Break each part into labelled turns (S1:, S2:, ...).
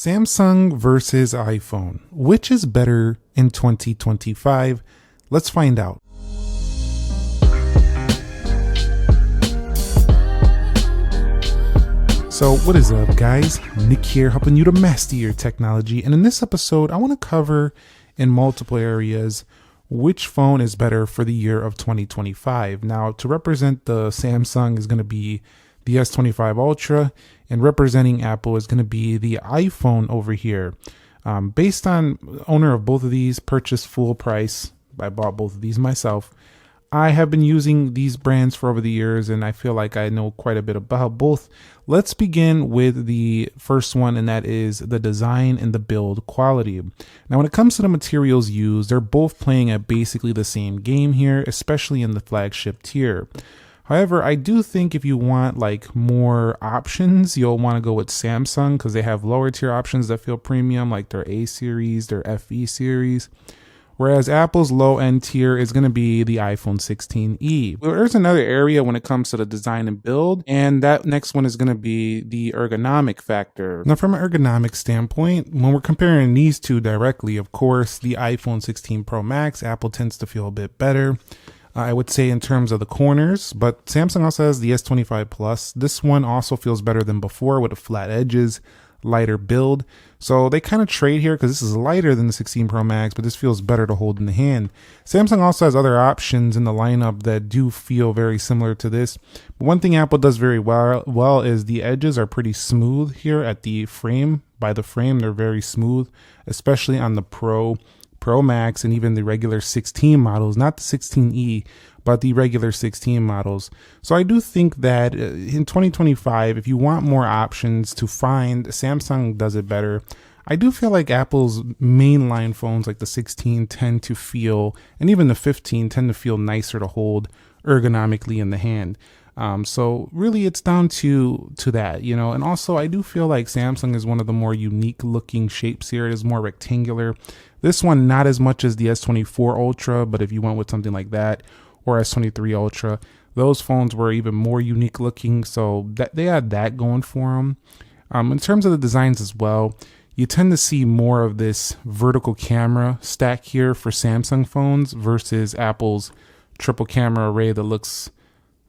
S1: Samsung versus iPhone. Which is better in 2025? Let's find out. So what is up, guys? Nick here, helping you to master your technology. And in this episode, I want to cover in multiple areas which phone is better for the year of 2025. Now, to represent the Samsung is going to be the S25 Ultra, and representing Apple is going to be the iPhone over here. Based on owner of both of these, purchased full price. I bought both of these myself. I have been using these brands for over the years, and I feel like I know quite a bit about both. Let's begin with the first one, and that is the design and the build quality. Now, when it comes to the materials used, they're both playing at basically the same game here, especially in the flagship tier. However, I do think if you want like more options, you'll want to go with Samsung because they have lower tier options that feel premium, like their A series, their FE series. Whereas Apple's low-end tier is going to be the iPhone 16e. There's another area when it comes to the design and build, and that next one is going to be the ergonomic factor. Now, from an ergonomic standpoint, when we're comparing these two directly, of course, the iPhone 16 Pro Max, Apple tends to feel a bit better. I would say in terms of the corners, but Samsung also has the S25 Plus. This one also feels better than before with the flat edges, lighter build. So they kind of trade here because this is lighter than the 16 Pro Max, but this feels better to hold in the hand. Samsung also has other options in the lineup that do feel very similar to this. But one thing Apple does very well is the edges are pretty smooth here at the frame. By the frame, they're very smooth, especially on the Pro Max, and even the regular 16 models, not the 16e, but the regular 16 models. So I do think that in 2025, if you want more options to find, Samsung does it better. I do feel like Apple's mainline phones like the 16 tend to feel, and even the 15 tend to feel nicer to hold ergonomically in the hand. So really it's down to that, you know, and also I do feel like Samsung is one of the more unique looking shapes here. It is more rectangular. This one, not as much as the S24 Ultra, but if you went with something like that or S23 Ultra, those phones were even more unique looking. So that they had that going for them. In terms of the designs as well, you tend to see more of this vertical camera stack here for Samsung phones versus Apple's triple camera array that looks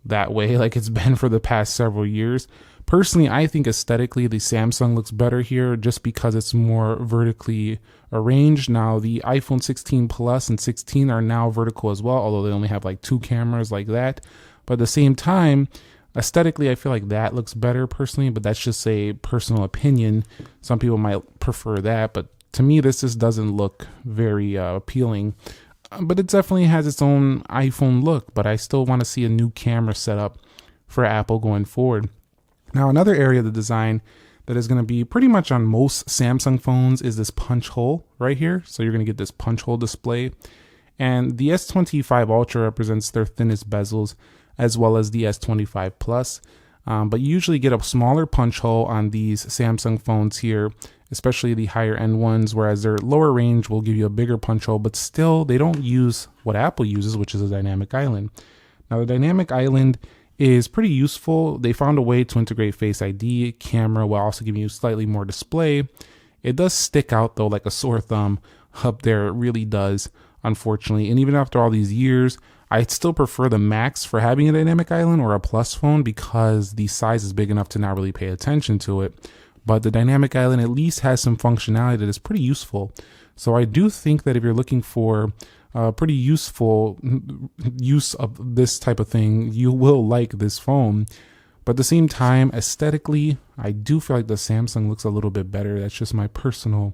S1: that way like it's been for the past several years. Personally, I think aesthetically the Samsung looks better here just because it's more vertically arranged. Now the iPhone 16 Plus and 16 are now vertical as well, although they only have like two cameras like that. But at the same time, aesthetically I feel like that looks better personally, but that's just a personal opinion. Some people might prefer that, but to me this just doesn't look very appealing. But it definitely has its own iPhone look, but I still want to see a new camera setup for Apple going forward. Now, another area of the design that is going to be pretty much on most Samsung phones is this punch hole right here. So you're going to get this punch hole display. And the S25 Ultra represents their thinnest bezels, as well as the S25 Plus. But you usually get a smaller punch hole on these Samsung phones here, especially the higher end ones, whereas their lower range will give you a bigger punch hole, but still they don't use what Apple uses, which is a dynamic island. Now the dynamic island is pretty useful. They found a way to integrate Face ID camera while also giving you slightly more display. It does stick out though like a sore thumb up there. It really does, unfortunately. And even after all these years, I'd still prefer the Max for having a dynamic island or a Plus phone because the size is big enough to not really pay attention to it. But the dynamic island at least has some functionality that is pretty useful. So I do think that if you're looking for pretty useful use of this type of thing, you will like this phone. But at the same time, aesthetically, I do feel like the Samsung looks a little bit better. That's just my personal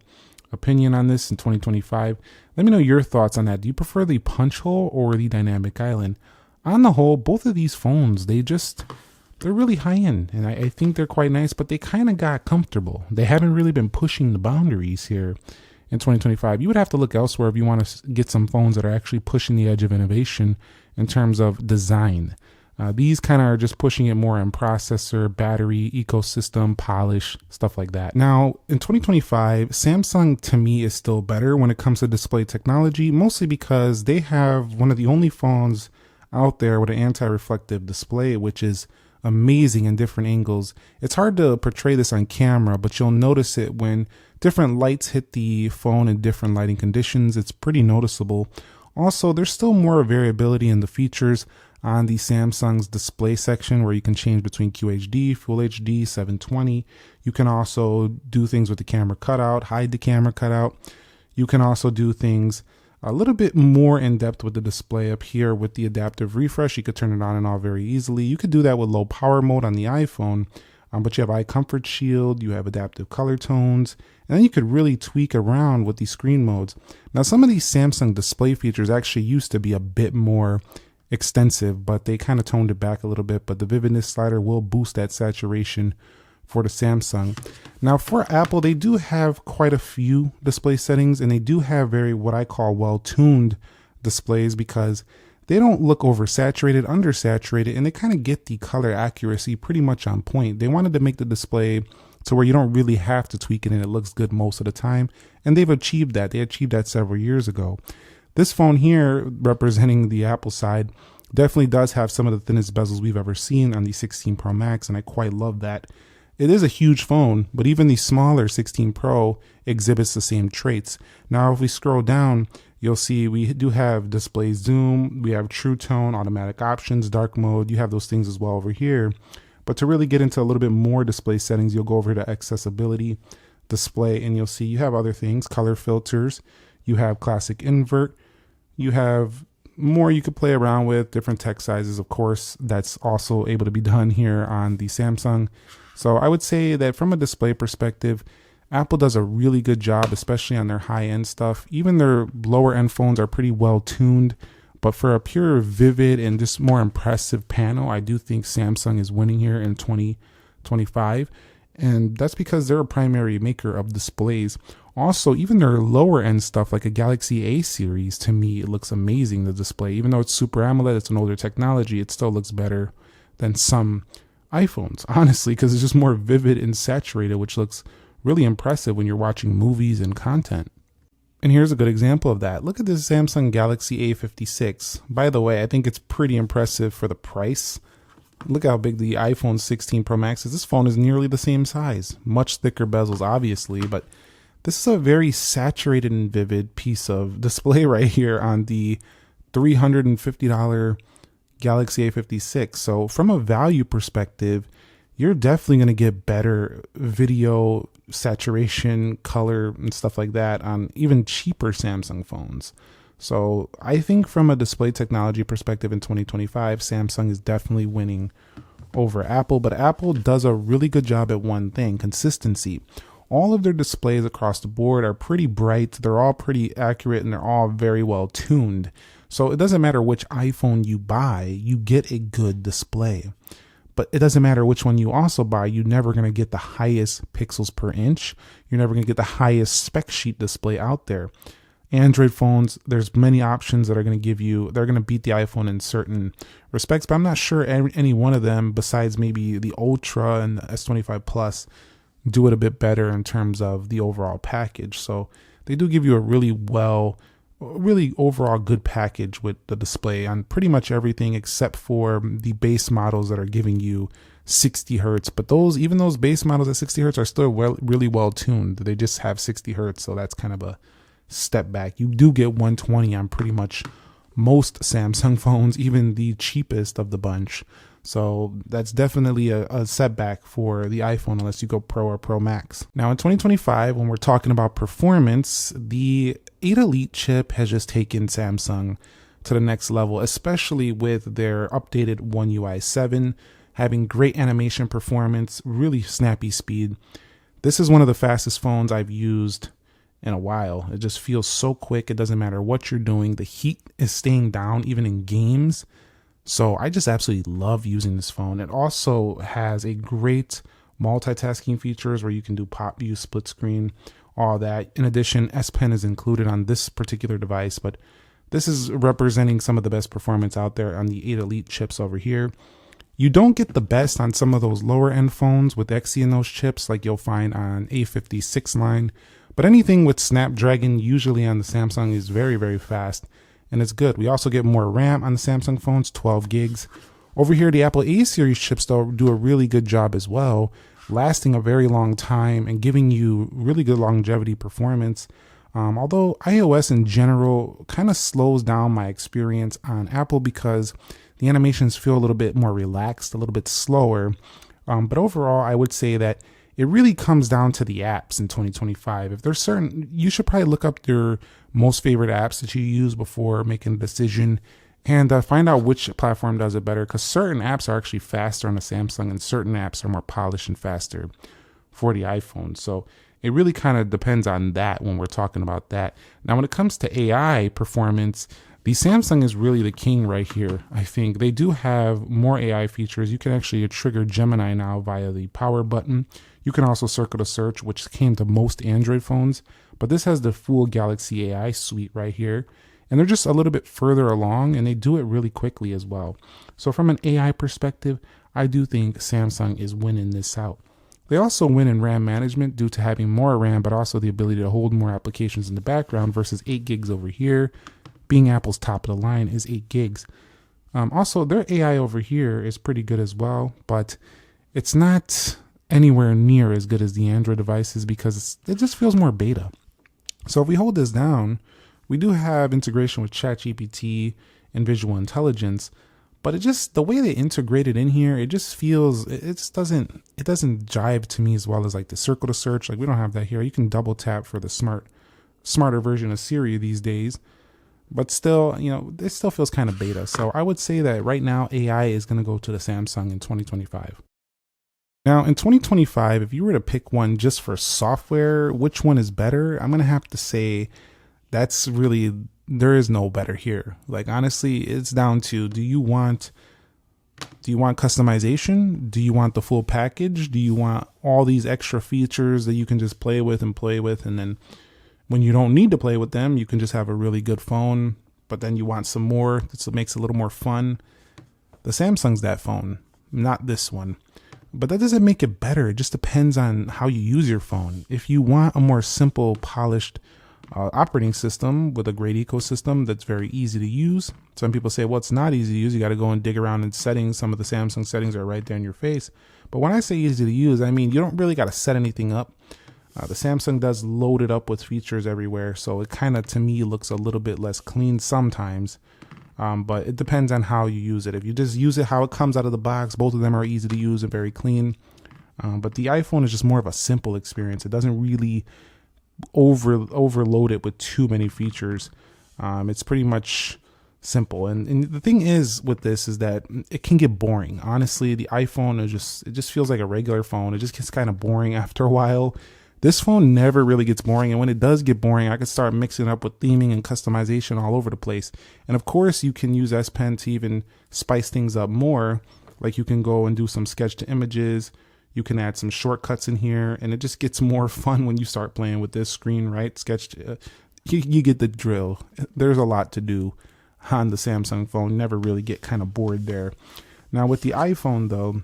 S1: opinion on this in 2025. Let me know your thoughts on that. Do you prefer the punch hole or the dynamic island? On the whole, both of these phones, they're really high end, and I think they're quite nice, but they kind of got comfortable. They haven't really been pushing the boundaries here in 2025. You would have to look elsewhere if you want to get some phones that are actually pushing the edge of innovation in terms of design. These kind of are just pushing it more in processor, battery, ecosystem, polish, stuff like that. Now, in 2025, Samsung to me is still better when it comes to display technology, mostly because they have one of the only phones out there with an anti-reflective display, which is amazing in different angles. It's hard to portray this on camera, but you'll notice it when different lights hit the phone in different lighting conditions. It's pretty noticeable. Also, there's still more variability in the features on the Samsung's display section, where you can change between QHD, Full HD, 720. You can also do things with the camera cutout, hide the camera cutout. You can also do things a little bit more in depth with the display up here with the adaptive refresh. You could turn it on and off very easily. You could do that with low power mode on the iPhone, but you have eye comfort shield, you have adaptive color tones, and then you could really tweak around with these screen modes. Now, some of these Samsung display features actually used to be a bit more extensive, but they kind of toned it back a little bit. But the vividness slider will boost that saturation for the Samsung. Now, for Apple, they do have quite a few display settings, and they do have very what I call well-tuned displays, because they don't look oversaturated, undersaturated, and they kind of get the color accuracy pretty much on point. They wanted to make the display to where you don't really have to tweak it and it looks good most of the time, and they've achieved that. They achieved that several years ago. This phone here, representing the Apple side, definitely does have some of the thinnest bezels we've ever seen on the 16 Pro Max, and I quite love that. It is a huge phone, but even the smaller 16 Pro exhibits the same traits. Now, if we scroll down, you'll see we do have display zoom, we have true tone, automatic options, dark mode. You have those things as well over here. But to really get into a little bit more display settings, you'll go over to accessibility, display, and you'll see you have other things, color filters, you have classic invert, you have more you could play around with, different text sizes, of course. That's also able to be done here on the Samsung. So I would say that from a display perspective, Apple does a really good job, especially on their high-end stuff. Even their lower-end phones are pretty well tuned, but for a pure vivid and just more impressive panel, I do think Samsung is winning here in 2025. And that's because they're a primary maker of displays. Also, even their lower end stuff like a Galaxy A series, to me, it looks amazing, the display. Even though it's Super AMOLED, it's an older technology, it still looks better than some iPhones, honestly, because it's just more vivid and saturated, which looks really impressive when you're watching movies and content. And here's a good example of that. Look at this Samsung Galaxy A56. By the way, I think it's pretty impressive for the price. Look how big the iPhone 16 Pro Max is. This phone is nearly the same size. Much thicker bezels, obviously, but this is a very saturated and vivid piece of display right here on the $350 Galaxy A56. So from a value perspective, you're definitely going to get better video saturation, color, and stuff like that on even cheaper Samsung phones. So I think from a display technology perspective in 2025, Samsung is definitely winning over Apple, but Apple does a really good job at one thing: consistency. All of their displays across the board are pretty bright, they're all pretty accurate, and they're all very well tuned. So it doesn't matter which iPhone you buy, you get a good display. But it doesn't matter which one you also buy, you're never going to get the highest pixels per inch. You're never going to get the highest spec sheet display out there. Android phones, there's many options that are going to give you, they're going to beat the iPhone in certain respects, but I'm not sure any one of them, besides maybe the Ultra and the S25 Plus, do it a bit better in terms of the overall package. So they do give you a really overall good package with the display on pretty much everything except for the base models that are giving you 60 hertz. But even those base models at 60 hertz are still really well tuned. They just have 60 hertz, so that's kind of a step back. You do get 120 on pretty much most Samsung phones, even the cheapest of the bunch. So that's definitely a setback for the iPhone unless you go Pro or Pro Max. Now in 2025, when we're talking about performance, the 8 Elite chip has just taken Samsung to the next level, especially with their updated One UI 7, having great animation performance, really snappy speed. This is one of the fastest phones I've used in a while. It just feels so quick. It doesn't matter what you're doing. The heat is staying down even in games. So I just absolutely love using this phone. It also has a great multitasking features where you can do pop view, split screen, all that. In addition, S Pen is included on this particular device, but this is representing some of the best performance out there on the 8 Elite chips over here. You don't get the best on some of those lower end phones with Exynos chips like you'll find on A56 line, but anything with Snapdragon usually on the Samsung is very, very fast. And it's good. We also get more RAM on the Samsung phones, 12 gigs. Over here, the Apple A series chips though do a really good job as well, lasting a very long time and giving you really good longevity performance. Although iOS in general kind of slows down my experience on Apple because the animations feel a little bit more relaxed, a little bit slower. But overall, I would say that it really comes down to the apps in 2025. If there's certain, you should probably look up your most favorite apps that you use before making a decision and find out which platform does it better, because certain apps are actually faster on the Samsung and certain apps are more polished and faster for the iPhone. So it really kind of depends on that when we're talking about that. Now, when it comes to AI performance, the Samsung is really the king right here. I think they do have more AI features. You can actually trigger Gemini now via the power button. You can also circle to search, which came to most Android phones, but this has the full Galaxy AI suite right here. And they're just a little bit further along and they do it really quickly as well. So from an AI perspective, I do think Samsung is winning this out. They also win in RAM management due to having more RAM, but also the ability to hold more applications in the background versus 8 gigs over here. Being Apple's top of the line is 8 gigs. Also, their AI over here is pretty good as well, but it's not anywhere near as good as the Android devices because it just feels more beta. So if we hold this down, we do have integration with ChatGPT and visual intelligence, but it just, the way they integrate it in here, it just feels, it doesn't jive to me as well as like the circle to search. Like we don't have that here. You can double tap for the smarter version of Siri these days, but still, it still feels kind of beta. So I would say that right now AI is going to go to the Samsung in 2025. Now in 2025, if you were to pick one just for software, which one is better? I'm going to have to say that's really, there is no better here. Like honestly, it's down to, do you want customization? Do you want the full package? Do you want all these extra features that you can just play with? And then when you don't need to play with them, you can just have a really good phone, but then you want some more, so it makes it a little more fun. The Samsung's that phone, not this one. But that doesn't make it better. It just depends on how you use your phone. If you want a more simple, polished operating system with a great ecosystem that's very easy to use. Some people say, well, it's not easy to use. You got to go and dig around in settings. Some of the Samsung settings are right there in your face. But when I say easy to use, I mean, you don't really got to set anything up. The Samsung does load it up with features everywhere. So it kind of, to me, looks a little bit less clean sometimes. But it depends on how you use it. If you just use it how it comes out of the box, both of them are easy to use and very clean. But the iPhone is just more of a simple experience. It doesn't really overload it with too many features. It's pretty much simple. And the thing is with this is that it can get boring. Honestly, the iPhone is it just feels like a regular phone. It just gets kind of boring after a while. This phone never really gets boring, and when it does get boring, I can start mixing up with theming and customization all over the place. And of course, you can use S Pen to even spice things up more. Like you can go and do some sketch to images. You can add some shortcuts in here, and it just gets more fun when you start playing with this screen, right? You get the drill. There's a lot to do on the Samsung phone. Never really get kind of bored there. Now with the iPhone though,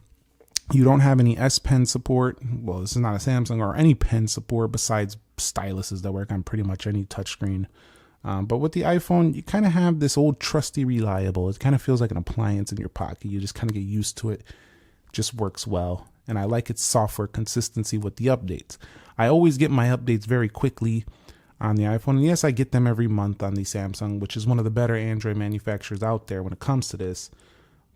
S1: you don't have any S Pen support. Well, this is not a Samsung or any pen support besides styluses that work on pretty much any touchscreen. But with the iPhone, you kind of have this old trusty reliable. It kind of feels like an appliance in your pocket. You just kind of get used to it. It just works well. And I like its software consistency with the updates. I always get my updates very quickly on the iPhone. And yes, I get them every month on the Samsung, which is one of the better Android manufacturers out there when it comes to this.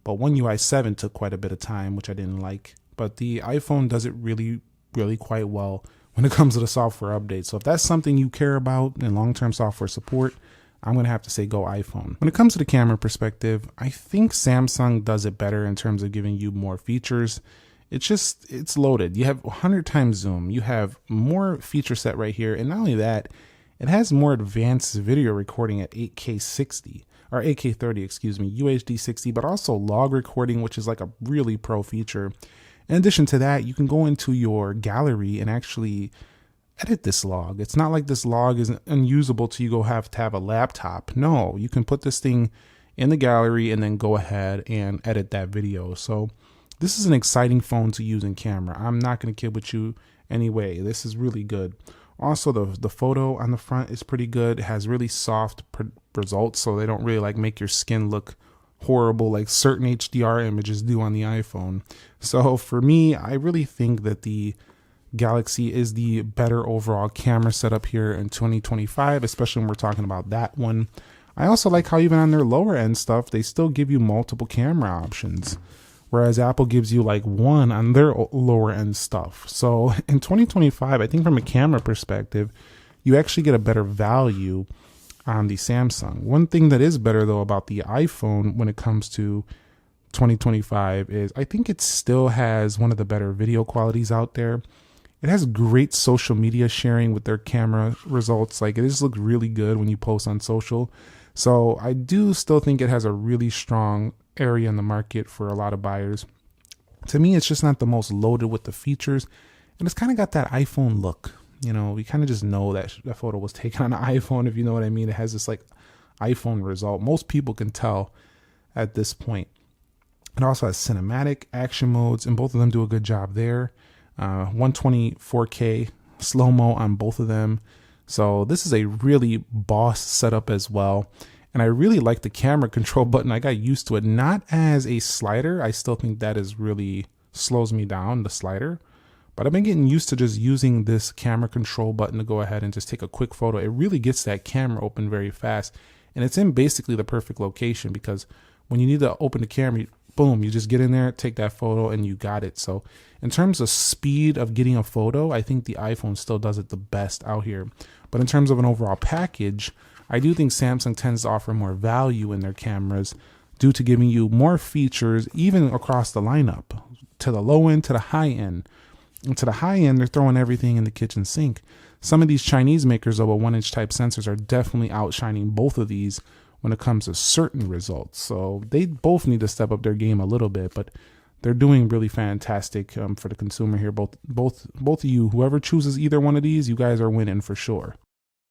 S1: But One UI 7 took quite a bit of time, which I didn't like. But the iPhone does it really, really quite well when it comes to the software updates. So if that's something you care about in long-term software support, I'm going to have to say go iPhone. When it comes to the camera perspective, I think Samsung does it better in terms of giving you more features. It's loaded. You have 100 times zoom. You have more feature set right here. And not only that, it has more advanced video recording at 8K 60 or 8K 30, UHD 60, but also log recording, which is like a really pro feature. In addition to that, you can go into your gallery and actually edit this log. It's not like this log is unusable till you have to have a laptop. No, you can put this thing in the gallery and then go ahead and edit that video. So this is an exciting phone to use in camera. I'm not going to kid with you anyway. This is really good. Also, the photo on the front is pretty good. It has really soft results, so they don't really like make your skin look horrible like certain HDR images do on the iPhone. So for me, I really think that the Galaxy is the better overall camera setup here in 2025, especially when we're talking about that one. I also like how even on their lower end stuff, they still give you multiple camera options, whereas Apple gives you like one on their lower end stuff. So in 2025, I think from a camera perspective, you actually get a better value on the Samsung. One thing that is better though about the iPhone when it comes to 2025 is I think it still has one of the better video qualities out there. It has great social media sharing with their camera results. Like it just looks really good when you post on social. So I do still think it has a really strong area in the market for a lot of buyers. To me, it's just not the most loaded with the features. And it's kind of got that iPhone look. You know, we kind of just know that that photo was taken on an iPhone, if you know what I mean. It has this like iPhone result. Most people can tell at this point. It also has cinematic action modes, and both of them do a good job there. 120 4K slow-mo on both of them. So this is a really boss setup as well. And I really like the camera control button. I got used to it, not as a slider. I still think that is really slows me down, the slider. But I've been getting used to just using this camera control button to go ahead and just take a quick photo. It really gets that camera open very fast. And it's in basically the perfect location, because when you need to open the camera, boom, you just get in there, take that photo, and you got it. So in terms of speed of getting a photo, I think the iPhone still does it the best out here. But in terms of an overall package, I do think Samsung tends to offer more value in their cameras due to giving you more features even across the lineup, to the low end, to the high end. And to the high end, they're throwing everything in the kitchen sink. Some of these Chinese makers, though, with 1-inch type sensors are definitely outshining both of these when it comes to certain results. So they both need to step up their game a little bit, but they're doing really fantastic for the consumer here. Both of you, whoever chooses either one of these, you guys are winning for sure.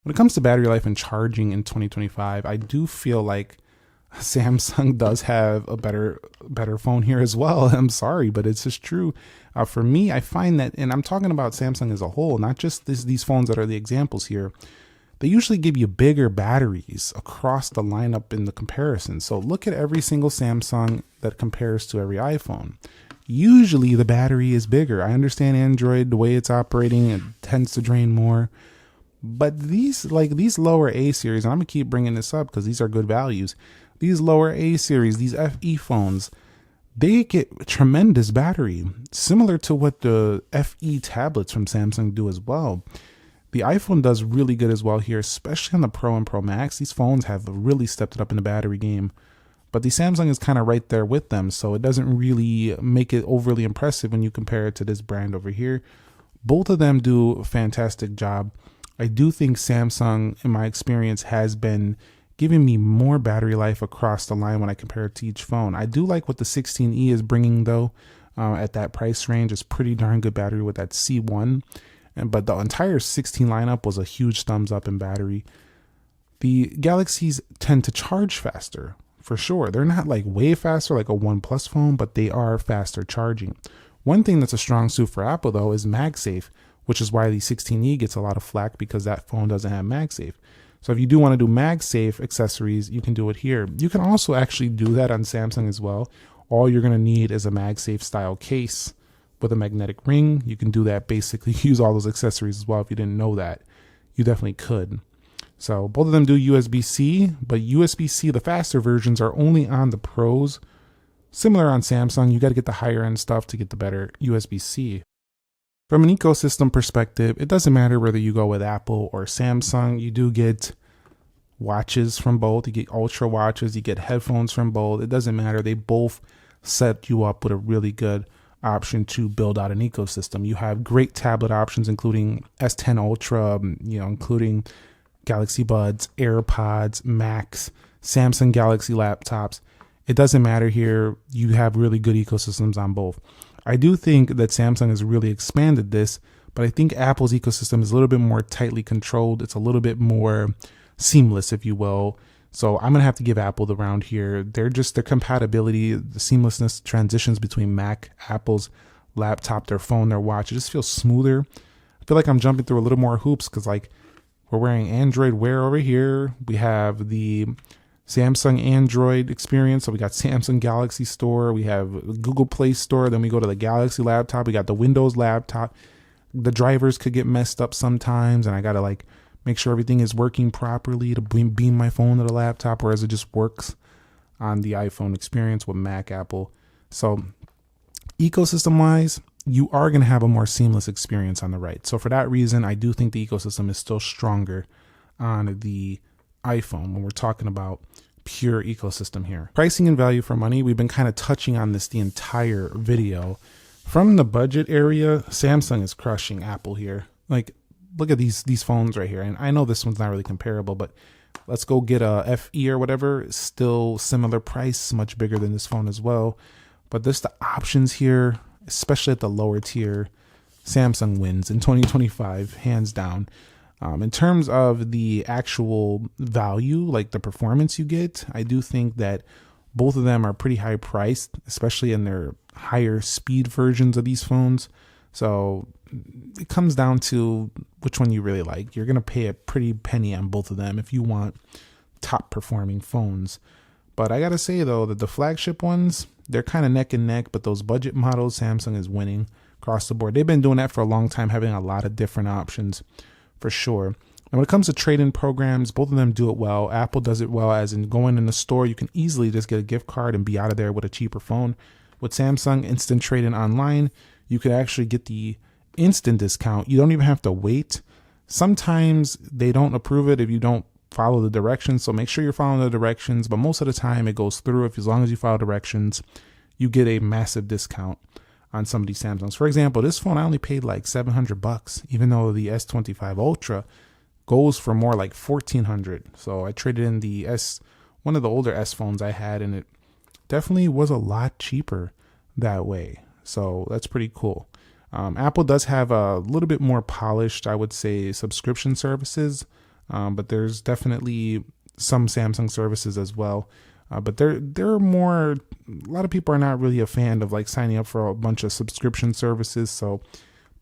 S1: When it comes to battery life and charging in 2025, I do feel like Samsung does have a better phone here as well. I'm sorry, but it's just true. For me, I find that, and I'm talking about Samsung as a whole, not just these phones that are the examples here, they usually give you bigger batteries across the lineup in the comparison. So look at every single Samsung that compares to every iPhone. Usually the battery is bigger. I understand Android, the way it's operating, it tends to drain more. But these lower A series, and I'm gonna keep bringing this up because these are good values. These lower A series, these FE phones, they get tremendous battery, similar to what the FE tablets from Samsung do as well. The iPhone does really good as well here, especially on the Pro and Pro Max. These phones have really stepped it up in the battery game. But the Samsung is kind of right there with them, so it doesn't really make it overly impressive when you compare it to this brand over here. Both of them do a fantastic job. I do think Samsung, in my experience, has been giving me more battery life across the line when I compare it to each phone. I do like what the 16E is bringing, though, at that price range. It's pretty darn good battery with that C1. But the entire 16 lineup was a huge thumbs up in battery. The Galaxies tend to charge faster, for sure. They're not like way faster like a OnePlus phone, but they are faster charging. One thing that's a strong suit for Apple, though, is MagSafe, which is why the 16E gets a lot of flack, because that phone doesn't have MagSafe. So if you do want to do MagSafe accessories, you can do it here. You can also actually do that on Samsung as well. All you're going to need is a MagSafe style case with a magnetic ring. You can do that, basically use all those accessories as well. If you didn't know that, you definitely could. So both of them do USB-C, but USB-C, the faster versions, are only on the Pros. Similar on Samsung, you got to get the higher end stuff to get the better USB-C. From an ecosystem perspective, it doesn't matter whether you go with Apple or Samsung. You do get watches from both. You get Ultra watches, you get headphones from both. It doesn't matter. They both set you up with a really good option to build out an ecosystem. You have great tablet options, including S10 Ultra, including Galaxy Buds, AirPods, Macs, Samsung Galaxy laptops. It doesn't matter here. You have really good ecosystems on both. I do think that Samsung has really expanded this, but I think Apple's ecosystem is a little bit more tightly controlled. It's a little bit more seamless, if you will. So I'm going to have to give Apple the round here. Their compatibility, the seamlessness transitions between Mac, Apple's laptop, their phone, their watch, it just feels smoother. I feel like I'm jumping through a little more hoops because, like, we're wearing Android Wear over here. We have the Samsung Android experience. So we got Samsung Galaxy Store, we have Google Play Store, then we go to the Galaxy laptop, we got the Windows laptop. The drivers could get messed up sometimes, and I gotta like make sure everything is working properly to beam my phone to the laptop, whereas it just works on the iPhone experience with Mac, Apple. So ecosystem wise, you are going to have a more seamless experience on the right. So for that reason, I do think the ecosystem is still stronger on the iPhone when we're talking about pure ecosystem here. Pricing and value for money, we've been kind of touching on this the entire video. From the budget area, Samsung is crushing Apple here. Like, look at these phones right here. And I know this one's not really comparable, but let's go get a FE or whatever. Still similar price, much bigger than this phone as well. But just the options here, especially at the lower tier, Samsung wins in 2025, hands down. In terms of the actual value, like the performance you get, I do think that both of them are pretty high priced, especially in their higher speed versions of these phones. So it comes down to which one you really like. You're going to pay a pretty penny on both of them if you want top performing phones. But I got to say, though, that the flagship ones, they're kind of neck and neck. But those budget models, Samsung is winning across the board. They've been doing that for a long time, having a lot of different options for sure. And when it comes to trade-in programs, both of them do it well. Apple does it well, as in going in the store, you can easily just get a gift card and be out of there with a cheaper phone. With Samsung Instant Trade-in online, you could actually get the instant discount. You don't even have to wait. Sometimes they don't approve it if you don't follow the directions, so make sure you're following the directions, but most of the time it goes through. If as long as you follow directions, you get a massive discount on some of these Samsungs. For example, this phone I only paid like $700, even though the S25 Ultra goes for more like $1,400. So I traded in the one of the older S phones I had, and it definitely was a lot cheaper that way. So that's pretty cool. Apple does have a little bit more polished, I would say, subscription services, but there's definitely some Samsung services as well. But they're more, a lot of people are not really a fan of like signing up for a bunch of subscription services. So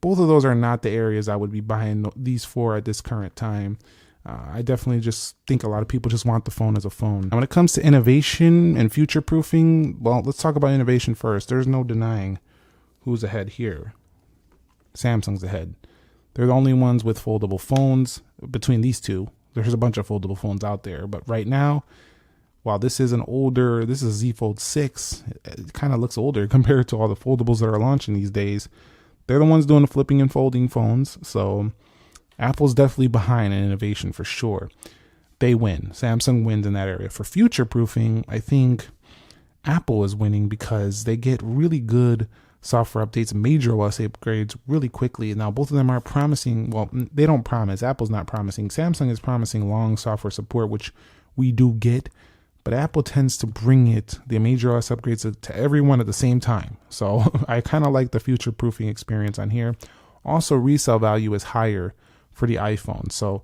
S1: both of those are not the areas I would be buying these for at this current time. I definitely just think a lot of people just want the phone as a phone. Now, when it comes to innovation and future proofing, well, let's talk about innovation first. There's no denying who's ahead here. Samsung's ahead. They're the only ones with foldable phones. Between these two, there's a bunch of foldable phones out there. But right now, while this is this is Z Fold 6, it kind of looks older compared to all the foldables that are launching these days. They're the ones doing the flipping and folding phones. So Apple's definitely behind in innovation for sure. They win. Samsung wins in that area. For future proofing, I think Apple is winning because they get really good software updates, major OS upgrades really quickly. Now, both of them are promising. Well, they don't promise. Apple's not promising. Samsung is promising long software support, which we do get. But Apple tends to bring the major OS upgrades to everyone at the same time. So I kind of like the future proofing experience on here. Also, resale value is higher for the iPhone. So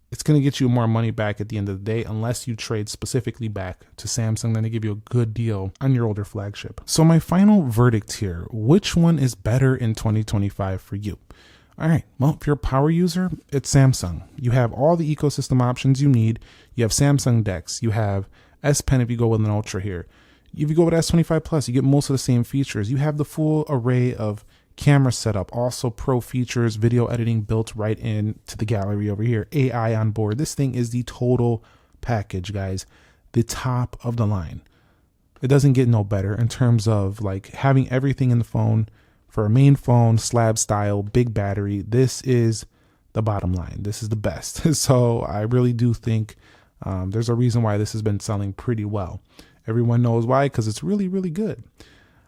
S1: it's going to get you more money back at the end of the day, unless you trade specifically back to Samsung. Then they give you a good deal on your older flagship. So my final verdict here, which one is better in 2025 for you? All right, well, if you're a power user, it's Samsung. You have all the ecosystem options you need. You have Samsung DeX. You have S Pen if you go with an Ultra here. If you go with S25 Plus, you get most of the same features. You have the full array of camera setup, also pro features, video editing built right into the gallery over here. AI on board. This thing is the total package, guys. The top of the line. It doesn't get no better in terms of like having everything in the phone. For a main phone, slab style, big battery, this is the bottom line. This is the best. So I really do think there's a reason why this has been selling pretty well. Everyone knows why, because it's really, really good.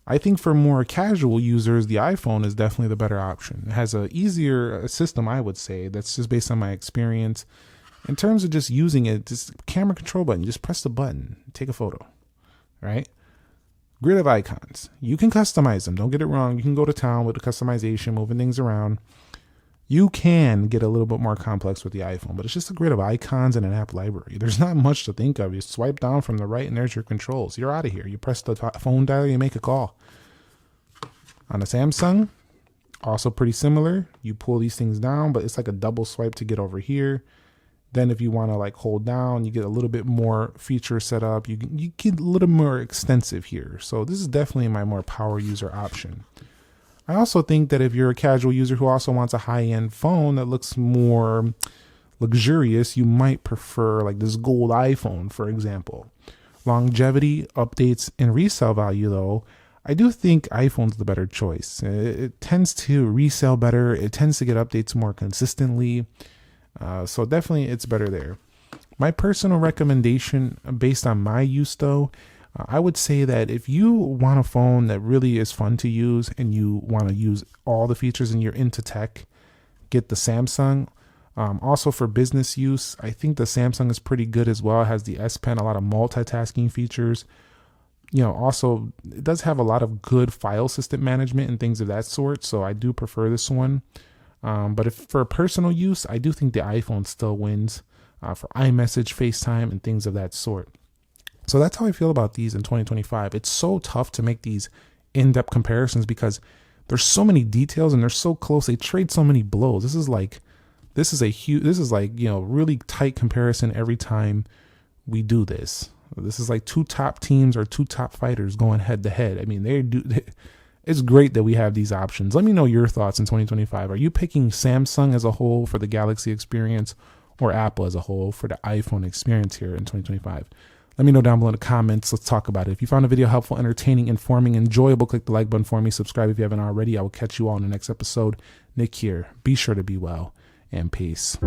S1: I think for more casual users, the iPhone is definitely the better option. It has an easier system, I would say. That's just based on my experience. In terms of just using it, just camera control button, just press the button, take a photo, right? Grid of icons. You can customize them. Don't get it wrong. You can go to town with the customization, moving things around. You can get a little bit more complex with the iPhone, but it's just a grid of icons and an app library. There's not much to think of. You swipe down from the right and there's your controls. You're out of here. You press the phone dial, you make a call. On the Samsung, also pretty similar. You pull these things down, but it's like a double swipe to get over here. Then if you want to like hold down, you get a little bit more feature set up. You get a little more extensive here. So this is definitely my more power user option. I also think that if you're a casual user who also wants a high-end phone that looks more luxurious, you might prefer like this gold iPhone, for example. Longevity, updates, and resale value though, I do think iPhone's the better choice. It tends to resell better. It tends to get updates more consistently. So definitely it's better there. My personal recommendation based on my use though, I would say that if you want a phone that really is fun to use and you want to use all the features and you're into tech, get the Samsung. Also for business use, I think the Samsung is pretty good as well. It has the S Pen, a lot of multitasking features. Also it does have a lot of good file system management and things of that sort. So I do prefer this one. But if for personal use, I do think the iPhone still wins for iMessage, FaceTime, and things of that sort. So that's how I feel about these in 2025. It's so tough to make these in-depth comparisons because there's so many details and they're so close. They trade so many blows. This is like really tight comparison every time we do this. This is like two top teams or two top fighters going head to head. I mean, it's great that we have these options. Let me know your thoughts in 2025. Are you picking Samsung as a whole for the Galaxy experience or Apple as a whole for the iPhone experience here in 2025? Let me know down below in the comments. Let's talk about it. If you found the video helpful, entertaining, informing, enjoyable, click the like button for me. Subscribe if you haven't already. I will catch you all in the next episode. Nick here. Be sure to be well and peace.